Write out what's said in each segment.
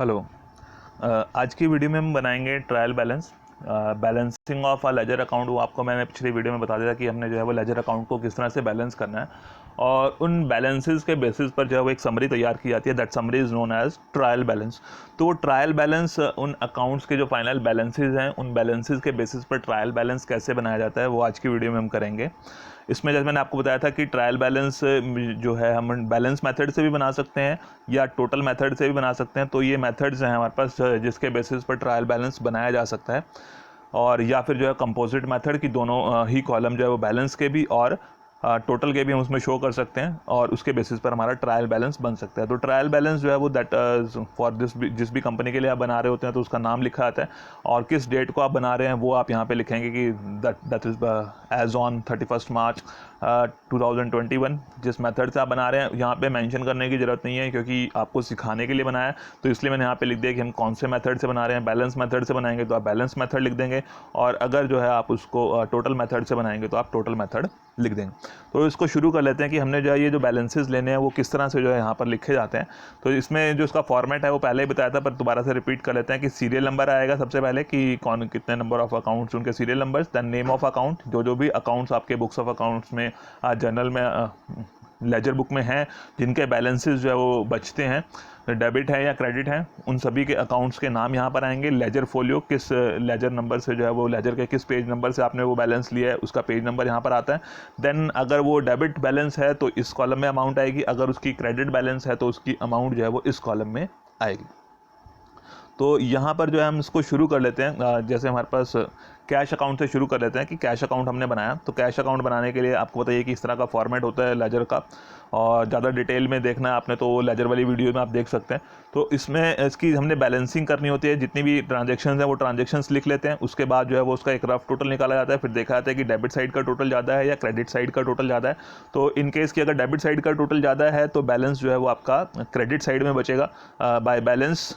Hello. आज की video में हम बनाएंगे trial balance, balancing of a ledger account. वो आपको मैंने पिछली वीडियो में बता दिया था कि हमने जो है वो लेजर अकाउंट को किस तरह से बैलेंस करना है, और उन बैलेंसेस के बेसिस पर जो है वो एक समरी तैयार की जाती है। That summary is known as trial balance. तो वो ट्रायल बैलेंस उन अकाउंट्स के जो फाइनल बैलेंसेस हैं, उन बैलेंसेस के बेसिस पर ट्रायल बैलेंस कैसे बनाया जाता है, वो आज की वीडियो में हम करेंगे। इसमें जैसे मैंने आपको बताया था कि ट्रायल बैलेंस जो है हम बैलेंस मेथड से भी बना सकते हैं या टोटल मेथड से भी बना सकते हैं। तो ये मेथड्स हैं हमारे पास जिसके बेसिस पर ट्रायल बैलेंस बनाया जा सकता है, और या फिर जो है कंपोजिट मेथड की दोनों ही कॉलम जो है वो बैलेंस के भी और टोटल के भी हम उसमें शो कर सकते हैं, और उसके बेसिस पर हमारा ट्रायल बैलेंस बन सकता है। तो ट्रायल बैलेंस जो है वो दैट फॉर जिस भी कंपनी के लिए आप बना रहे होते हैं तो उसका नाम लिखा आता है, और किस डेट को आप बना रहे हैं वो आप यहाँ पे लिखेंगे कि दैट इज़ एज ऑन 31 मार्च 2021। जिस मेथड से आप बना रहे हैं यहाँ पे मेंशन करने की ज़रूरत नहीं है, क्योंकि आपको सिखाने के लिए बनाया है। तो इसलिए मैंने यहाँ पे लिख दिया कि हम कौन से मेथड से बना रहे हैं। बैलेंस मेथड से बनाएंगे तो आप बैलेंस मेथड लिख देंगे, और अगर जो है आप उसको टोटल मेथड से बनाएंगे तो आप टोटल मेथड लिख देंगे। तो इसको शुरू कर लेते हैं कि हमने जो है ये जो बैलेंसेस लेने हैं वो किस तरह से जो है यहाँ पर लिखे जाते हैं। तो इसमें जो इसका फॉर्मेट है वो पहले ही बताया था, पर दोबारा से रिपीट कर लेते हैं कि सीरियल नंबर आएगा सबसे पहले, कि कौन कितने नंबर ऑफ अकाउंट्स, उनके serial numbers. Then name of account, जो भी अकाउंट्स आपके बुक्स ऑफ अकाउंट्स में, जर्नल में, लेजर बुक में हैं, जिनके बैलेंसेस जो है वो बचते हैं, डेबिट है या क्रेडिट है, उन सभी के अकाउंट्स के नाम यहाँ पर आएंगे। लेजर फोलियो, किस लेजर नंबर से जो है वो लेजर के किस पेज नंबर से आपने वो बैलेंस लिया है, उसका पेज नंबर यहाँ पर आता है। देन अगर वो डेबिट बैलेंस है तो इस कॉलम में अमाउंट आएगी, अगर उसकी क्रेडिट बैलेंस है तो उसकी अमाउंट जो है वो इस कॉलम में आएगी। तो यहाँ पर जो है हम इसको शुरू कर लेते हैं। जैसे हमारे पास कैश अकाउंट से शुरू कर लेते हैं कि कैश अकाउंट हमने बनाया। तो कैश अकाउंट बनाने के लिए आपको बताइए कि इस तरह का फॉर्मेट होता है लेजर का, और ज़्यादा डिटेल में देखना है आपने तो लेजर वाली वीडियो में आप देख सकते हैं। तो इसमें इसकी हमने बैलेंसिंग करनी होती है, जितनी भी ट्रांजेक्शन्स हैं वो ट्रांजेक्शन्स लिख लेते हैं। उसके बाद जो है वो उसका एक रफ टोटल निकाला जाता है, फिर देखा जाता है कि डेबिट साइड का टोटल ज़्यादा है या क्रेडिट साइड का टोटल ज़्यादा है। तो इन केस की अगर डेबिट साइड का टोटल ज़्यादा है तो बैलेंस जो है वो आपका क्रेडिट साइड में बचेगा। बाय बैलेंस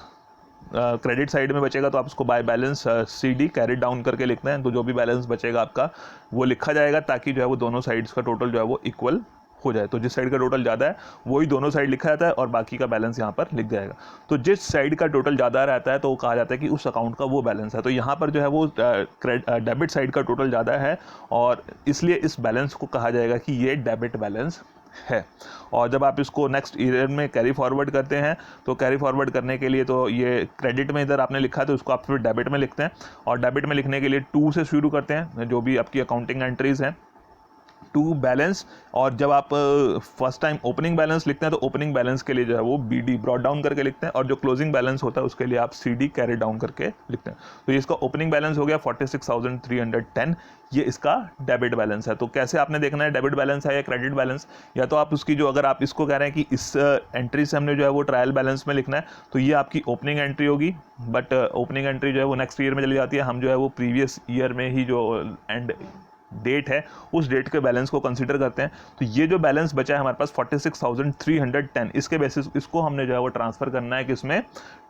क्रेडिट साइड में बचेगा तो आप उसको by balance CD carry down करके लिखते हैं। तो जो भी बैलेंस बचेगा आपका वो लिखा जाएगा, ताकि जो है वो दोनों साइड्स का टोटल जो है वो इक्वल हो जाए। तो जिस साइड का टोटल ज़्यादा है वही दोनों साइड लिखा जाता है, और बाकी का बैलेंस यहाँ पर लिख जाएगा। तो जिस साइड का टोटल ज़्यादा रहता है तो वो कहा जाता है कि उस अकाउंट का वो बैलेंस है। तो यहाँ पर जो है वो डेबिट साइड का टोटल ज़्यादा है, और इसलिए इस बैलेंस को कहा जाएगा कि ये डेबिट बैलेंस है। और जब आप इसको नेक्स्ट ईयर में कैरी फॉरवर्ड करते हैं तो कैरी फॉरवर्ड करने के लिए तो ये क्रेडिट में इधर आपने लिखा है तो उसको आप फिर डेबिट में लिखते हैं, और डेबिट में लिखने के लिए 2 से शुरू करते हैं, जो भी आपकी अकाउंटिंग एंट्रीज हैं, टू बैलेंस। और जब आप फर्स्ट टाइम ओपनिंग बैलेंस लिखते हैं तो ओपनिंग बैलेंस के लिए जो है वो BD ब्रॉट डाउन करके लिखते हैं, और जो क्लोजिंग बैलेंस होता है उसके लिए आप CD कैरी डाउन करके लिखते हैं। तो ये इसका ओपनिंग बैलेंस हो गया 46,310, ये इसका डेबिट बैलेंस है। तो कैसे आपने देखना है डेबिट बैलेंस है या क्रेडिट बैलेंस, या तो आप उसकी जो, अगर आप इसको कह रहे हैं कि इस एंट्री से हमने जो है वो ट्रायल बैलेंस में लिखना है, तो ये आपकी ओपनिंग एंट्री होगी। बट ओपनिंग एंट्री जो है वो नेक्स्ट ईयर में चली जाती है, हम जो है वो प्रीवियस ईयर में ही जो एंड डेट है उस डेट के बैलेंस को कंसीडर करते हैं। तो ये जो बैलेंस बचा है हमारे पास 46,310, इसके बेसिस इसको हमने जो है वो ट्रांसफर करना है किसमें,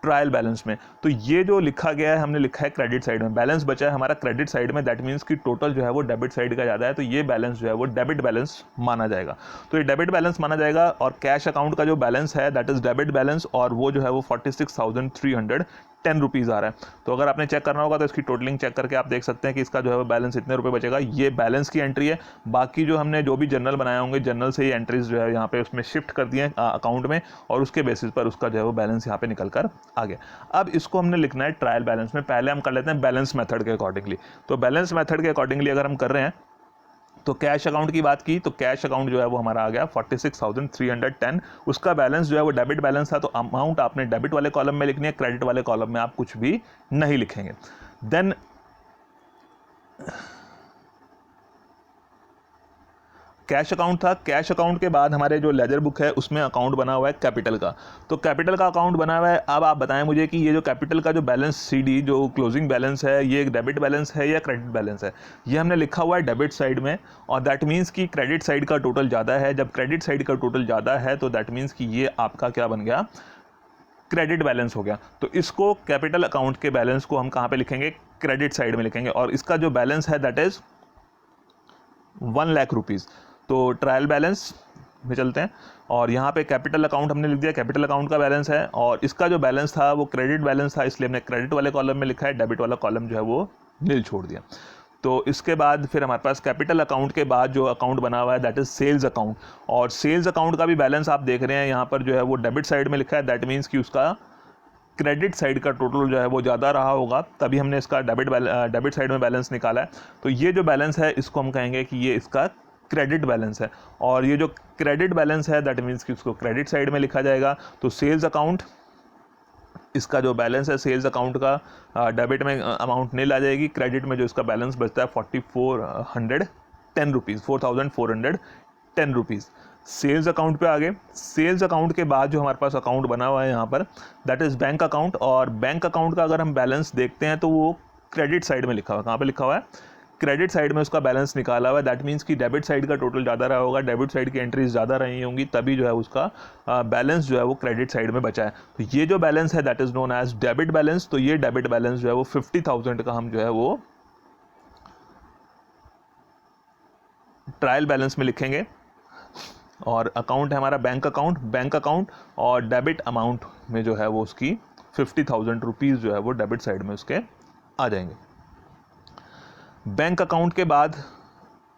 ट्रायल बैलेंस में। तो ये जो लिखा गया है हमने लिखा है क्रेडिट साइड में, बैलेंस बचा है हमारा क्रेडिट साइड में, दैट मीन्स कि टोटल जो है वो डेबिट साइड का ज़्यादा है, तो ये बैलेंस जो है वो डेबिट बैलेंस माना जाएगा। तो ये डेबिट बैलेंस माना जाएगा, और कैश अकाउंट का जो बैलेंस है दैट इज डेबिट बैलेंस, और वो जो है वो 46,310 रुपीज़ आ रहा है। तो अगर आपने चेक करना होगा तो इसकी टोटलिंग चेक करके आप देख सकते हैं कि इसका जो है वो बैलेंस इतने रुपए बचेगा। ये बैलेंस की एंट्री है। बाकी जो हमने जो भी जर्नल बनाए होंगे, जर्नल से ही एंट्रीज जो है यहाँ पे उसमें शिफ्ट कर दिए अकाउंट में, और उसके बेसिस पर उसका जो है वो बैलेंस यहाँ पे निकल कर आ गया। अब इसको हमने लिखना है ट्रायल बैलेंस में। पहले हम कर लेते हैं बैलेंस मेथड के अकॉर्डिंगली। तो बैलेंस मेथड के अकॉर्डिंगली अगर हम कर रहे हैं तो कैश अकाउंट की बात की, तो कैश अकाउंट जो है वो हमारा आ गया 46,310। उसका बैलेंस जो है वो डेबिट बैलेंस था, तो अमाउंट आपने डेबिट वाले कॉलम में लिखनी है, क्रेडिट वाले कॉलम में आप कुछ भी नहीं लिखेंगे। देन कैश अकाउंट था, कैश अकाउंट के बाद हमारे जो लेजर बुक है उसमें अकाउंट बना हुआ है कैपिटल का। तो कैपिटल का अकाउंट बना हुआ है। अब आप बताएं मुझे कि ये जो कैपिटल का जो बैलेंस CD जो क्लोजिंग बैलेंस है, ये एक डेबिट बैलेंस है या क्रेडिट बैलेंस है। ये हमने लिखा हुआ है डेबिट साइड में, और दैट मीन्स कि क्रेडिट साइड का टोटल ज़्यादा है। जब क्रेडिट साइड का टोटल ज़्यादा है तो दैट मीन्स कि ये आपका क्या बन गया, क्रेडिट बैलेंस हो गया। तो इसको कैपिटल अकाउंट के बैलेंस को हम कहाँ पे लिखेंगे, क्रेडिट साइड में लिखेंगे, और इसका जो बैलेंस है दैट इज 1 लाख रुपीज़। तो ट्रायल बैलेंस में चलते हैं और यहाँ पे कैपिटल अकाउंट हमने लिख दिया, कैपिटल अकाउंट का बैलेंस है और इसका जो बैलेंस था वो क्रेडिट बैलेंस था, इसलिए हमने क्रेडिट वाले कॉलम में लिखा है, डेबिट वाला कॉलम जो है वो नील छोड़ दिया। तो इसके बाद फिर हमारे पास कैपिटल अकाउंट के बाद जो अकाउंट बना हुआ है दैट इज़ सेल्स अकाउंट, और सेल्स अकाउंट का भी बैलेंस आप देख रहे हैं यहाँ पर जो है वो डेबिट साइड में लिखा है, दैट मीन्स कि उसका क्रेडिट साइड का टोटल जो है वो ज़्यादा रहा होगा, तभी हमने इसका डेबिट साइड में बैलेंस निकाला है। तो ये जो बैलेंस है इसको हम कहेंगे कि ये इसका क्रेडिट बैलेंस है, और ये जो क्रेडिट बैलेंस है दैट मीन्स कि उसको क्रेडिट साइड में लिखा जाएगा। तो सेल्स अकाउंट, इसका जो बैलेंस है सेल्स अकाउंट का डेबिट में अमाउंट नील आ जाएगी, क्रेडिट में जो इसका बैलेंस बचता है 4410 रुपीज़, 4410 रुपीज़ सेल्स अकाउंट पे आ गए। सेल्स अकाउंट के बाद जो हमारे पास अकाउंट बना हुआ है यहाँ पर दैट इज़ बैंक अकाउंट, और बैंक अकाउंट का अगर हम बैलेंस देखते हैं तो वो क्रेडिट साइड में लिखा हुआ है। कहाँ पे लिखा हुआ है? क्रेडिट साइड में उसका बैलेंस निकाला हुआ है, दैट मीन्स कि डेबिट साइड का टोटल ज़्यादा रहा होगा, डेबिट साइड की एंट्रीज ज़्यादा रही होंगी, तभी जो है उसका बैलेंस जो है वो क्रेडिट साइड में बचा है। तो ये जो बैलेंस है that is known as debit balance. तो ये डेबिट बैलेंस जो है वो 50,000 का हम जो है वो ट्रायल बैलेंस में लिखेंगे। और अकाउंट है हमारा बैंक अकाउंट, बैंक अकाउंट और डेबिट अमाउंट में जो है वो उसकी 50,000 रुपीज़ जो है वो डेबिट साइड में उसके आ जाएंगे। बैंक अकाउंट के बाद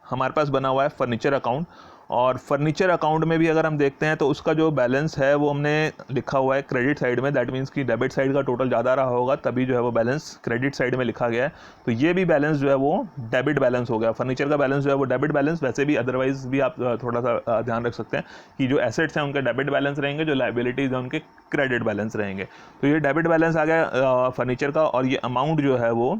हमारे पास बना हुआ है फर्नीचर अकाउंट, और फर्नीचर अकाउंट में भी अगर हम देखते हैं तो उसका जो बैलेंस है वो हमने लिखा हुआ है क्रेडिट साइड में, दैट मीन्स कि डेबिट साइड का टोटल ज़्यादा रहा होगा, तभी जो है वो बैलेंस क्रेडिट साइड में लिखा गया है। तो ये भी बैलेंस जो है वो डेबिट बैलेंस हो गया। फर्नीचर का बैलेंस जो है वो डेबिट बैलेंस, वैसे भी अदरवाइज भी आप थोड़ा सा ध्यान रख सकते हैं कि जो एसेट्स हैं उनके डेबिट बैलेंस रहेंगे, जो लायबिलिटीज़ हैं उनके क्रेडिट बैलेंस रहेंगे। तो ये डेबिट बैलेंस आ गया फर्नीचर का, और ये अमाउंट जो है वो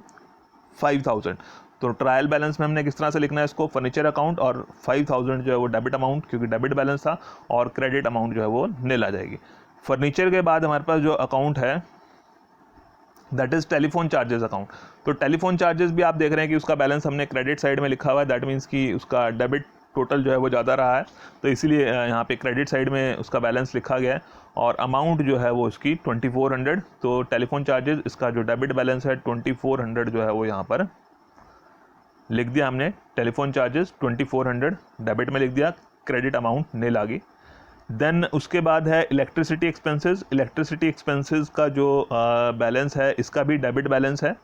5,000। तो ट्रायल बैलेंस में हमने किस तरह से लिखना है इसको? फर्नीचर अकाउंट और 5,000 जो है वो डेबिट अमाउंट, क्योंकि डेबिट बैलेंस था, और क्रेडिट अमाउंट जो है वो नील आ जाएगी। फर्नीचर के बाद हमारे पास जो अकाउंट है that is telephone charges account. तो टेलीफोन चार्जेस भी आप देख रहे हैं कि उसका बैलेंस हमने क्रेडिट साइड में लिखा हुआ है, दैट मीन्स कि उसका डेबिट टोटल जो है वो ज़्यादा रहा है, तो इसीलिए यहाँ पे क्रेडिट साइड में उसका बैलेंस लिखा गया है, और अमाउंट जो है वो उसकी 2400। तो टेलीफोन चार्जेस, इसका जो डेबिट बैलेंस है 2400 जो है वो यहाँ पर लिख दिया हमने। टेलीफोन चार्जेस 2400 डेबिट में लिख दिया, क्रेडिट अमाउंट नील आ गई। देन उसके बाद है इलेक्ट्रिसिटी एक्सपेंसेस। इलेक्ट्रिसिटी एक्सपेंसेस का जो बैलेंस है इसका भी डेबिट बैलेंस है,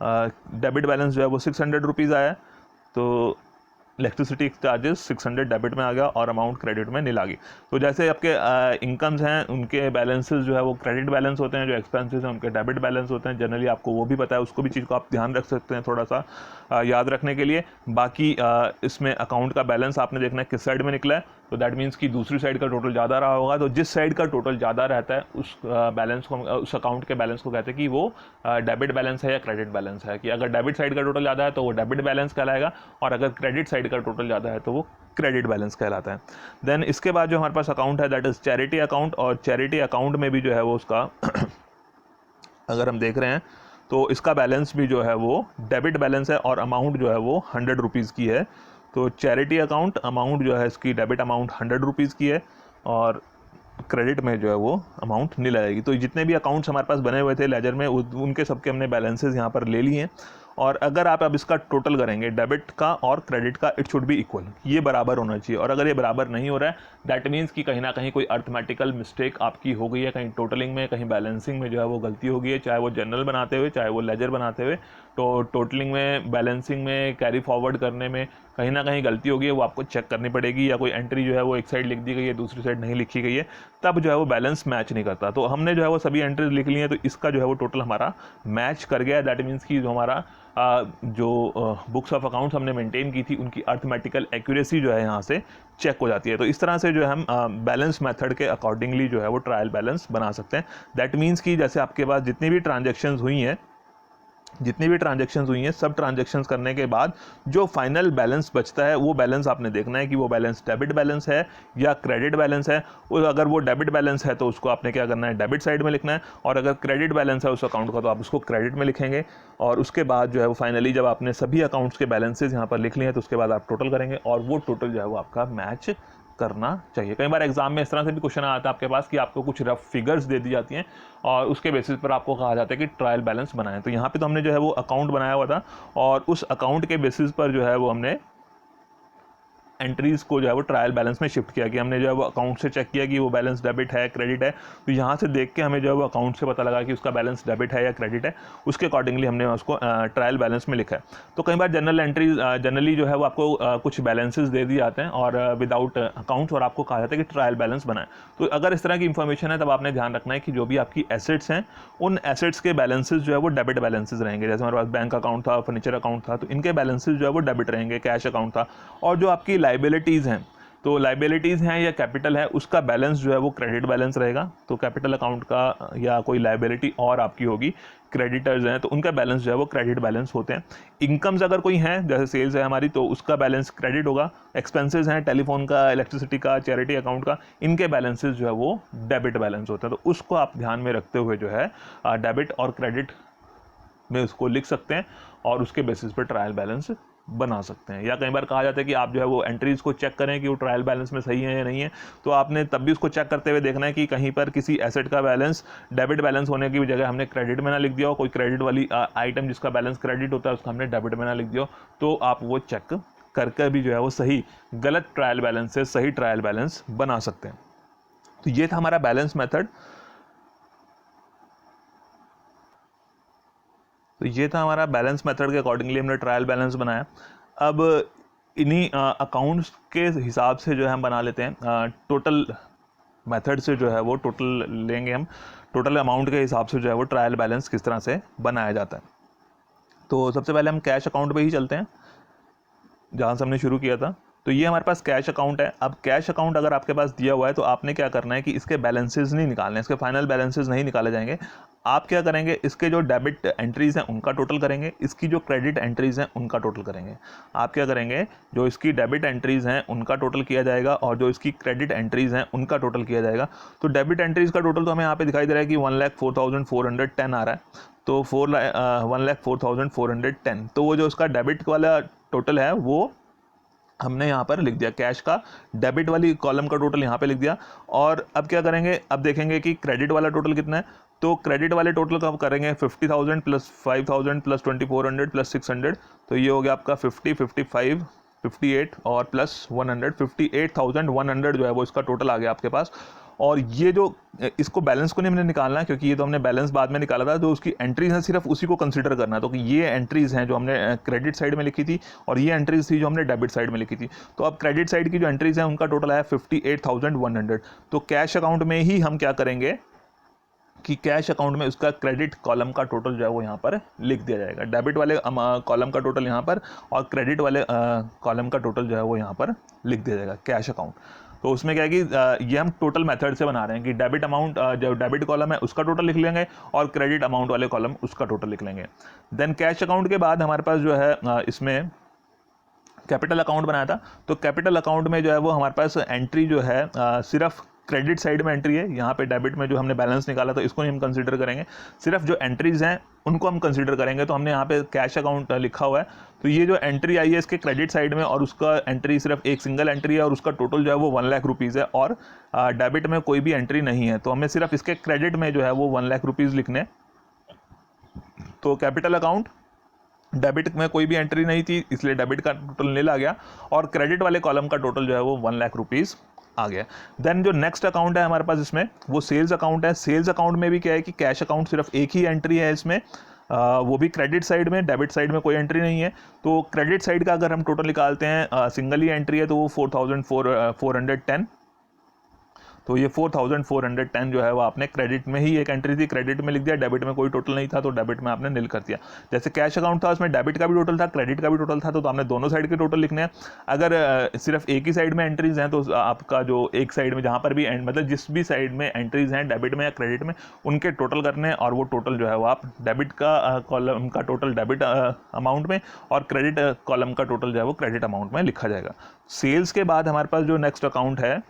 डेबिट बैलेंस जो है वो 600 रुपीज़ आया। तो इलेक्ट्रिसिटी चार्जेस 600 डेबिट में आ गया और अमाउंट क्रेडिट में नील आ गई। तो जैसे आपके इनकम्स हैं उनके बैलेंसेस जो है वो क्रेडिट बैलेंस होते हैं, जो एक्सपेंसेस हैं उनके डेबिट बैलेंस होते हैं। जनरली आपको वो भी पता है, उसको भी चीज़ को आप ध्यान रख सकते हैं थोड़ा सा याद रखने के लिए। बाकी इसमें अकाउंट का बैलेंस आपने देखना है किस साइड में निकला है, तो दैट मीन्स कि दूसरी साइड का टोटल ज़्यादा रहा होगा। तो जिस साइड का टोटल ज़्यादा रहता है उस बैलेंस को, उस अकाउंट के बैलेंस को कहते हैं कि वो डेबिट बैलेंस है या क्रेडिट बैलेंस है। कि अगर डेबिट साइड का टोटल ज़्यादा है तो वो डेबिट बैलेंस कहलाएगा, और अगर क्रेडिट साइड का टोटल ज़्यादा है तो वो क्रेडिट बैलेंस कहलाता है। देन इसके बाद जो हमारे पास अकाउंट है दैट इज़ चैरिटी अकाउंट, और चैरिटी अकाउंट में भी जो है वो उसका अगर हम देख रहे हैं तो इसका बैलेंस भी जो है वो डेबिट बैलेंस है, और अमाउंट जो है वो 100 रुपीज़ की है। तो चैरिटी अकाउंट अमाउंट जो है इसकी डेबिट अमाउंट 100 रुपीज़ की है, और क्रेडिट में जो है वो अमाउंट नील आएगी। तो जितने भी अकाउंट्स हमारे पास बने हुए थे लेजर में उनके सबके हमने बैलेंसेस यहाँ पर ले लिए हैं। और अगर आप अब इसका टोटल करेंगे डेबिट का और क्रेडिट का, इट शुड बी इक्वल, ये बराबर होना चाहिए। और अगर ये बराबर नहीं हो रहा है दैट मीन्स कि कहीं ना कहीं कोई अर्थमेटिकल मिस्टेक आपकी हो गई है, कहीं टोटलिंग में, कहीं बैलेंसिंग में जो है वो गलती हो गई है, चाहे वो जनरल बनाते हुए चाहे वो लेजर बनाते हुए। तो टोटलिंग में, बैलेंसिंग में, कैरी फॉरवर्ड करने में कहीं ना कहीं गलती होगी है, वो आपको चेक करनी पड़ेगी, या कोई एंट्री जो है वो एक साइड लिख दी गई है दूसरी साइड नहीं लिखी गई है, तब जो है वो बैलेंस मैच नहीं करता। तो हमने जो है वो सभी एंट्रीज लिख ली हैं, तो इसका जो है वो टोटल हमारा मैच कर गया है। दैट मीन्स कि जो हमारा जो बुक्स ऑफ अकाउंट्स हमने मेंटेन की थी उनकी अर्थमेटिकल एक्यूरेसी जो है यहाँ से चेक हो जाती है। तो इस तरह से जो है हम बैलेंस मेथड के अकॉर्डिंगली जो है वो ट्रायल बैलेंस बना सकते हैं। दैट मीन्स कि जैसे आपके पास जितनी भी ट्रांजेक्शन्स हुई हैं सब ट्रांजेक्शन्स करने के बाद जो फाइनल बैलेंस बचता है वो बैलेंस आपने देखना है कि वो बैलेंस डेबिट बैलेंस है या क्रेडिट बैलेंस है। अगर वो डेबिट बैलेंस है तो उसको आपने क्या करना है, डेबिट साइड में लिखना है, और अगर क्रेडिट बैलेंस है उस अकाउंट का तो आप उसको क्रेडिट में लिखेंगे। और उसके बाद जो है वो फाइनली जब आपने सभी अकाउंट्स के बैलेंसेज यहाँ पर लिख लिए हैं तो उसके बाद आप टोटल करेंगे, और वो टोटल जो है वो आपका मैच करना चाहिए। कई बार एग्जाम में इस तरह से भी क्वेश्चन आता है आपके पास कि आपको कुछ रफ फिगर्स दे दी जाती हैं और उसके बेसिस पर आपको कहा जाता है कि ट्रायल बैलेंस बनाएं। तो यहाँ पे तो हमने जो है वो अकाउंट बनाया हुआ था, और उस अकाउंट के बेसिस पर जो है वो हमने एंट्रीज को जो है वो ट्रायल बैलेंस में शिफ्ट किया कि हमने जो है वो अकाउंट से चेक किया कि वो बैलेंस डेबिट है क्रेडिट है, तो यहाँ से देख के हमें जो है वो अकाउंट से पता लगा कि उसका बैलेंस डेबिट है या क्रेडिट है, उसके अकॉर्डिंगली हमने उसको ट्रायल बैलेंस में लिखा है। तो कई बार जनरल एंट्रीज जनरली जो है वो आपको कुछ बैलेंसेस दे दिए जाते हैं और विदाउट अकाउंट्स, और आपको कहा जाता है कि ट्रायल बैलेंस बनाए। तो अगर इस तरह की इंफॉर्मेशन है तब आपने ध्यान रखना है कि जो भी आपकी एसेट्स हैं उन एसेट्स के बैलेंसेस जो है वो डेबिट बैलेंसेस रहेंगे। जैसे हमारे पास बैंक अकाउंट था, फर्नीचर अकाउंट था, तो इनके बैलेंसेस जो है वो डेबिट रहेंगे, कैश अकाउंट था। और जो आपकी लाइबिलिटीज़ हैं, तो लाइबिलिटीज़ हैं या कैपिटल है, उसका बैलेंस जो है वो क्रेडिट बैलेंस रहेगा। तो कैपिटल अकाउंट का या कोई लाइबिलिटी और आपकी होगी, क्रेडिटर्स हैं तो उनका बैलेंस जो है वो क्रेडिट बैलेंस होते हैं। इनकम्स अगर कोई हैं, जैसे सेल्स है हमारी, तो उसका बैलेंस क्रेडिट होगा। एक्सपेंसेस हैं टेलीफोन का, इलेक्ट्रिसिटी का, चैरिटी अकाउंट का, इनके बैलेंसेस जो है वो डेबिट बैलेंस होते हैं। तो उसको आप ध्यान में रखते हुए जो है डेबिट और क्रेडिट में उसको लिख सकते हैं और उसके बेसिस पर ट्रायल बैलेंस बना सकते हैं। या कई बार कहा जाता है कि आप जो है वो एंट्रीज को चेक करें कि वो ट्रायल बैलेंस में सही है या नहीं है, तो आपने तब भी उसको चेक करते हुए देखना है कि कहीं पर किसी एसेट का बैलेंस डेबिट बैलेंस होने की जगह हमने क्रेडिट में ना लिख दिया हो, कोई क्रेडिट वाली आइटम जिसका बैलेंस क्रेडिट होता है उसका हमने डेबिट में ना लिख दिया हो, तो आप वो चेक करके भी जो है वो सही गलत ट्रायल बैलेंस से सही ट्रायल बैलेंस बना सकते हैं। तो ये था हमारा बैलेंस मेथड। तो ये था हमारा बैलेंस मेथड के अकॉर्डिंगली हमने ट्रायल बैलेंस बनाया। अब इन्हीं अकाउंट्स के हिसाब से जो है हम बना लेते हैं टोटल मेथड से जो है वो टोटल लेंगे हम, टोटल अमाउंट के हिसाब से जो है वो ट्रायल बैलेंस किस तरह से बनाया जाता है। तो सबसे पहले हम कैश अकाउंट पे ही चलते हैं जहाँ से हमने शुरू किया था। तो ये हमारे पास कैश अकाउंट है। अब कैश अकाउंट अगर आपके पास दिया हुआ है तो आपने क्या करना है कि इसके बैलेंसेस नहीं निकालने, इसके फाइनल बैलेंसेस नहीं निकाले जाएंगे। आप क्या करेंगे, इसके जो डेबिट एंट्रीज़ हैं उनका टोटल करेंगे, इसकी जो क्रेडिट एंट्रीज़ हैं उनका टोटल करेंगे। आप क्या करेंगे, जो इसकी डेबिट एंट्रीज़ हैं उनका टोटल किया जाएगा और जो इसकी क्रेडिट एंट्रीज़ हैं उनका टोटल किया जाएगा। तो डेबिट एंट्रीज़ का टोटल तो हमें यहाँ पे दिखाई दे रहा है कि 1,04,410 आ रहा है। तो 1,04,410, तो वो जो उसका डेबिट वाला टोटल है वो हमने यहाँ पर लिख दिया, कैश का डेबिट वाली कॉलम का टोटल यहाँ पे लिख दिया। और अब क्या करेंगे, अब देखेंगे कि क्रेडिट वाला टोटल कितना है। तो क्रेडिट वाले टोटल का हम करेंगे 50,000 प्लस 5,000 प्लस 2,400 प्लस 600, तो ये हो गया आपका 50, 55, 58 और प्लस 100, 58,100 जो है वो इसका टोटल आ गया आपके पास। और ये जो इसको बैलेंस को नहीं हमने निकालना है क्योंकि ये तो हमने बैलेंस बाद में निकाला था, जो उसकी एंट्रीज हैं सिर्फ उसी को कंसीडर करना है। तो ये एंट्रीज हैं जो हमने क्रेडिट साइड में लिखी थी और ये एंट्रीज थी जो हमने डेबिट साइड में लिखी थी। तो अब क्रेडिट साइड की जो एंट्रीज हैं उनका टोटल आया 58,100। तो कैश अकाउंट में ही हम क्या करेंगे कि कैश अकाउंट में उसका क्रेडिट कॉलम का टोटल जो है वो यहाँ पर लिख दिया जाएगा। डेबिट वाले कॉलम का टोटल यहाँ पर और क्रेडिट वाले कॉलम का टोटल जो है वो यहाँ पर लिख दिया जाएगा कैश अकाउंट। तो उसमें क्या है कि ये हम टोटल मेथड से बना रहे हैं कि डेबिट अमाउंट जो डेबिट कॉलम है उसका टोटल लिख लेंगे और क्रेडिट अमाउंट वाले कॉलम उसका टोटल लिख लेंगे। देन कैश अकाउंट के बाद हमारे पास जो है इसमें कैपिटल अकाउंट बनाया था। तो कैपिटल अकाउंट में जो है वो हमारे पास एंट्री जो है सिर्फ क्रेडिट साइड में एंट्री है। यहाँ पे डेबिट में जो हमने बैलेंस निकाला तो इसको नहीं हम कंसीडर करेंगे, सिर्फ जो एंट्रीज हैं उनको हम कंसीडर करेंगे। तो हमने यहाँ पे कैश अकाउंट लिखा हुआ है। तो ये जो एंट्री आई है इसके क्रेडिट साइड में और उसका एंट्री सिर्फ एक सिंगल एंट्री है और उसका टोटल जो है वो 1 लाख रुपीज़ है और डेबिट में कोई भी एंट्री नहीं है। तो हमें सिर्फ इसके क्रेडिट में जो है वो 1 लाख रुपीज़ लिखने। तो कैपिटल अकाउंट, डेबिट में कोई भी एंट्री नहीं थी इसलिए डेबिट का टोटल नील आ गया और क्रेडिट वाले कॉलम का टोटल जो है वो 1 लाख रुपीज़ आ गया। देन जो नेक्स्ट अकाउंट है हमारे पास इसमें वो सेल्स अकाउंट है। सेल्स अकाउंट में भी क्या है कि कैश अकाउंट सिर्फ एक ही एंट्री है इसमें, वो भी क्रेडिट साइड में, डेबिट साइड में कोई एंट्री नहीं है। तो क्रेडिट साइड का अगर हम टोटल निकालते हैं सिंगल ही एंट्री है तो वो 4,410। तो ये 4,410 जो है वो आपने क्रेडिट में ही एक एंट्री थी, क्रेडिट में लिख दिया, डेबिट में कोई टोटल नहीं था तो डेबिट में आपने नील कर दिया। जैसे कैश अकाउंट था उसमें डेबिट का भी टोटल था, क्रेडिट का भी टोटल था, तो आपने दोनों साइड के टोटल लिखने हैं। अगर सिर्फ एक ही साइड में एंट्रीज हैं तो आपका जो एक साइड में जहाँ पर भी मतलब जिस भी साइड में एंट्रीज हैं डेबिट में या क्रेडिट में उनके टोटल करने हैं और वो टोटल जो है वो आप डेबिट का कॉलम का टोटल डेबिट अमाउंट में और क्रेडिट कॉलम का टोटल जो है वो क्रेडिट अमाउंट में लिखा जाएगा। सेल्स के बाद हमारे पास जो नेक्स्ट अकाउंट है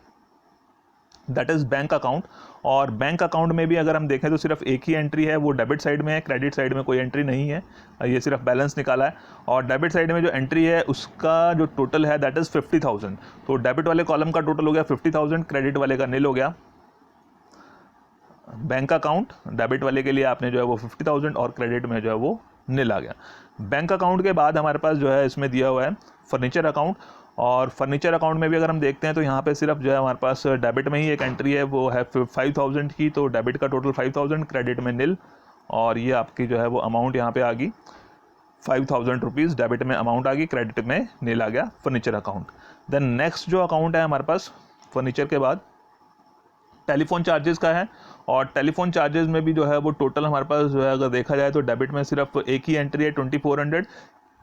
दैट इज़ बैंक अकाउंट। और बैंक अकाउंट में भी अगर हम देखें तो सिर्फ एक ही एंट्री है, वो डेबिट साइड में है, क्रेडिट साइड में कोई एंट्री नहीं है, ये सिर्फ बैलेंस निकाला है। और डेबिट साइड में जो एंट्री है उसका जो टोटल है दैट इज़ 50,000। तो डेबिट वाले कॉलम का टोटल हो गया 50,000, क्रेडिट वाले का नील हो गया। बैंक अकाउंट डेबिट वाले के लिए आपने जो है वो 50,000 और क्रेडिट में जो है वो नील आ गया। बैंक अकाउंट के बाद हमारे पास जो है इसमें दिया हुआ है फर्नीचर अकाउंट। और फर्नीचर अकाउंट में भी अगर हम देखते हैं तो यहाँ पे सिर्फ जो है हमारे पास डेबिट में ही एक एंट्री है, वो है 5000 की, तो डेबिट का टोटल 5000, क्रेडिट में नील, और ये आपकी जो है वो अमाउंट यहाँ पे आ गई 5000 रुपीज़, डेबिट में अमाउंट आ गई, क्रेडिट में नील आ गया फर्नीचर अकाउंट। देन नेक्स्ट जो अकाउंट है हमारे पास फर्नीचर के बाद टेलीफोन चार्जेस का है, और टेलीफोन चार्जेस में भी जो है वो टोटल हमारे पास जो है अगर देखा जाए तो डेबिट में सिर्फ एक ही एंट्री है 2400,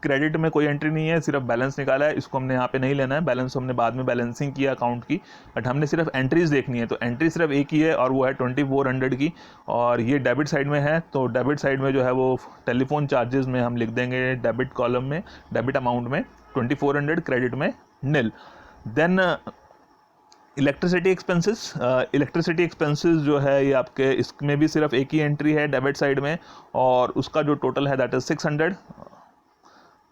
क्रेडिट में कोई एंट्री नहीं है, सिर्फ बैलेंस निकाला है, इसको हमने यहाँ पे नहीं लेना है, बैलेंस हमने बाद में बैलेंसिंग किया अकाउंट की, बट हमने सिर्फ एंट्रीज देखनी है, तो एंट्री सिर्फ एक ही है और वो है 2400 की, और ये डेबिट साइड में है, तो डेबिट साइड में जो है वो टेलीफोन चार्जेस में हम लिख देंगे डेबिट कॉलम में, डेबिट अमाउंट में 2400, क्रेडिट में नील। देन इलेक्ट्रिसिटी एक्सपेंसेस जो है ये आपके इसमें भी सिर्फ एक ही एंट्री है डेबिट साइड में, और उसका जो टोटल है दैट इज़ 600,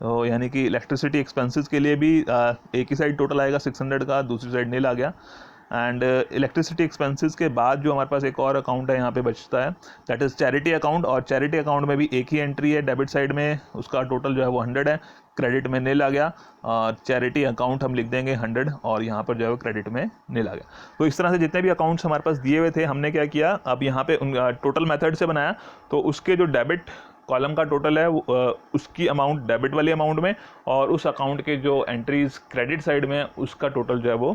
तो यानी कि इलेक्ट्रिसिटी एक्सपेंसेस के लिए भी एक ही साइड टोटल आएगा 600 का, दूसरी साइड नील आ गया। एंड इलेक्ट्रिसिटी एक्सपेंसेस के बाद जो हमारे पास एक और अकाउंट है यहाँ पे बचता है दैट इज़ चैरिटी अकाउंट, और चैरिटी अकाउंट में भी एक ही एंट्री है डेबिट साइड में, उसका टोटल जो है वो 100 है, क्रेडिट में नील आ गया, और चैरिटी अकाउंट हम लिख देंगे 100, और यहाँ पर जो है वो क्रेडिट में नील आ गया। तो इस तरह से जितने भी अकाउंट्स हमारे पास दिए हुए थे हमने क्या किया, अब यहाँ पे टोटल मेथड से बनाया, तो उसके जो डेबिट कॉलम का टोटल है उसकी अमाउंट डेबिट वाली अमाउंट में, और उस अकाउंट के जो एंट्रीज क्रेडिट साइड में उसका टोटल जो है वो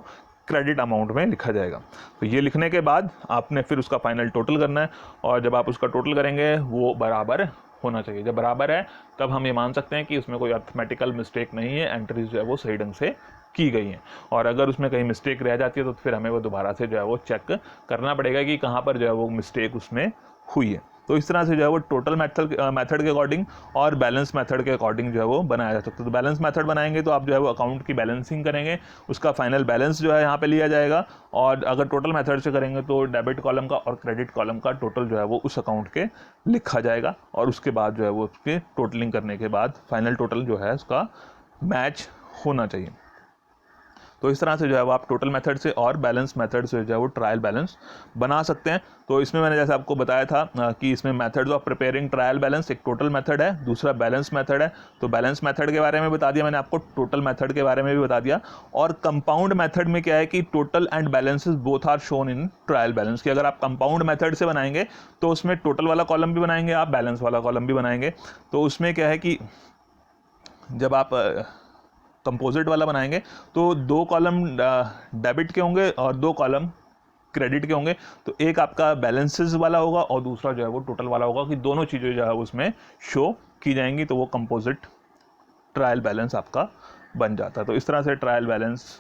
क्रेडिट अमाउंट में लिखा जाएगा। तो ये लिखने के बाद आपने फिर उसका फाइनल टोटल करना है, और जब आप उसका टोटल करेंगे वो बराबर होना चाहिए, जब बराबर है तब हम ये मान सकते हैं कि उसमें कोई अर्थमेटिकल मिस्टेक नहीं है, एंट्रीज जो है वो सही ढंग से की गई हैं, और अगर उसमें कहीं मिस्टेक रह जाती है तो फिर हमें वो दोबारा से जो है वो चेक करना पड़ेगा कि कहाँ पर जो है वो मिस्टेक उसमें हुई है। तो इस तरह से जो है वो टोटल मेथड के अकॉर्डिंग और बैलेंस मेथड के अकॉर्डिंग जो है वो बनाया जा सकता है। तो बैलेंस मेथड बनाएंगे तो आप जो है वो अकाउंट की बैलेंसिंग करेंगे, उसका फाइनल बैलेंस जो है यहाँ पे लिया जाएगा, और अगर टोटल मेथड से करेंगे तो डेबिट कॉलम का और क्रेडिट कॉलम का टोटल जो है वो उस अकाउंट के लिखा जाएगा, और उसके बाद जो है वो उसके टोटलिंग करने के बाद फाइनल टोटल जो है उसका मैच होना चाहिए। तो इस तरह से जो है वो आप टोटल मेथड से और बैलेंस मेथड से जो है वो ट्रायल बैलेंस बना सकते हैं। तो इसमें मैंने जैसे आपको बताया था कि इसमें methods of preparing trial balance, एक टोटल मेथड है, दूसरा बैलेंस मेथड है। तो बैलेंस मेथड के बारे में बता दिया मैंने आपको, टोटल मेथड के बारे में भी बता दिया। और कंपाउंड मेथड में क्या है कि total and balances both are shown in trial balance, कि अगर आप कंपाउंड मेथड से बनाएंगे तो उसमें टोटल वाला कॉलम भी बनाएंगे, आप बैलेंस वाला कॉलम भी बनाएंगे। तो उसमें क्या है कि जब आप कंपोजिट वाला बनाएंगे तो 2 कॉलम डेबिट के होंगे और 2 कॉलम क्रेडिट के होंगे। तो एक आपका बैलेंसेस वाला होगा और दूसरा जो है वो टोटल वाला होगा, कि दोनों चीज़ें जो है उसमें शो की जाएंगी, तो वो कंपोजिट ट्रायल बैलेंस आपका बन जाता है। तो इस तरह से ट्रायल बैलेंस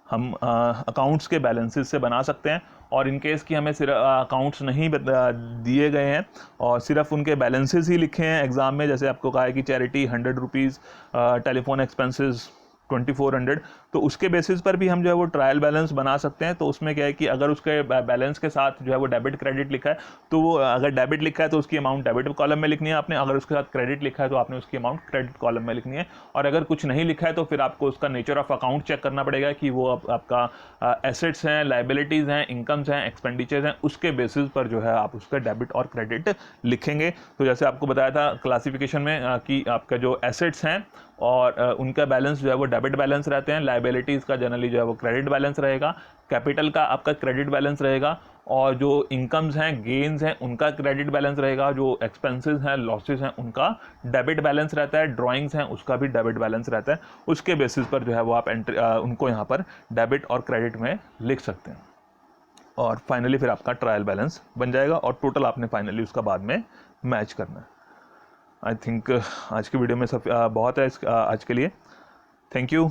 हम अकाउंट्स के बैलेंसेस से बना सकते हैं। और इन केस कि हमें सिर्फ अकाउंट्स नहीं दिए गए हैं और सिर्फ उनके बैलेंसेस ही लिखे हैं एग्ज़ाम में, जैसे आपको कहा है कि चैरिटी 100 रुपीज़, टेलीफोन एक्सपेंसेस 2400, तो उसके बेसिस पर भी हम जो है वो ट्रायल बैलेंस बना सकते हैं। तो उसमें क्या है कि अगर उसके बैलेंस के साथ जो है वो डेबिट क्रेडिट लिखा है, तो वो अगर डेबिट लिखा है तो उसकी अमाउंट डेबिट कॉलम में लिखनी है आपने, अगर उसके साथ क्रेडिट लिखा है तो आपने उसकी अमाउंट क्रेडिट कॉलम में लिखनी है। और अगर कुछ नहीं लिखा है तो फिर आपको उसका नेचर ऑफ अकाउंट चेक करना पड़ेगा कि वो आपका एसेट्स हैं, लाइबिलिटीज़ हैं, इनकम्स हैं, एक्सपेंडिचर्स हैं, उसके बेसिस पर जो है आप उसका डेबिट और क्रेडिट लिखेंगे। तो जैसे आपको बताया था क्लासिफिकेशन में कि आपका जो एसेट्स हैं और उनका बैलेंस जो है वो डेबिट बैलेंस रहते हैं, लाइबिलिटीज़ का जनरली जो है वो क्रेडिट बैलेंस रहेगा, कैपिटल का आपका क्रेडिट बैलेंस रहेगा, और जो इनकम्स हैं, गेन्स हैं, उनका क्रेडिट बैलेंस रहेगा, जो एक्सपेंसेस हैं, लॉसेस हैं, उनका डेबिट बैलेंस रहता है, ड्राइंग्स हैं उसका भी डेबिट बैलेंस रहता है। उसके बेसिस पर जो है वो आप उनको यहाँ पर डेबिट और क्रेडिट में लिख सकते हैं, और फाइनली फिर आपका ट्रायल बैलेंस बन जाएगा, और टोटल आपने फाइनली उसका बाद में मैच करना है। आई थिंक आज की वीडियो में सब बहुत है आज के लिए। Thank you.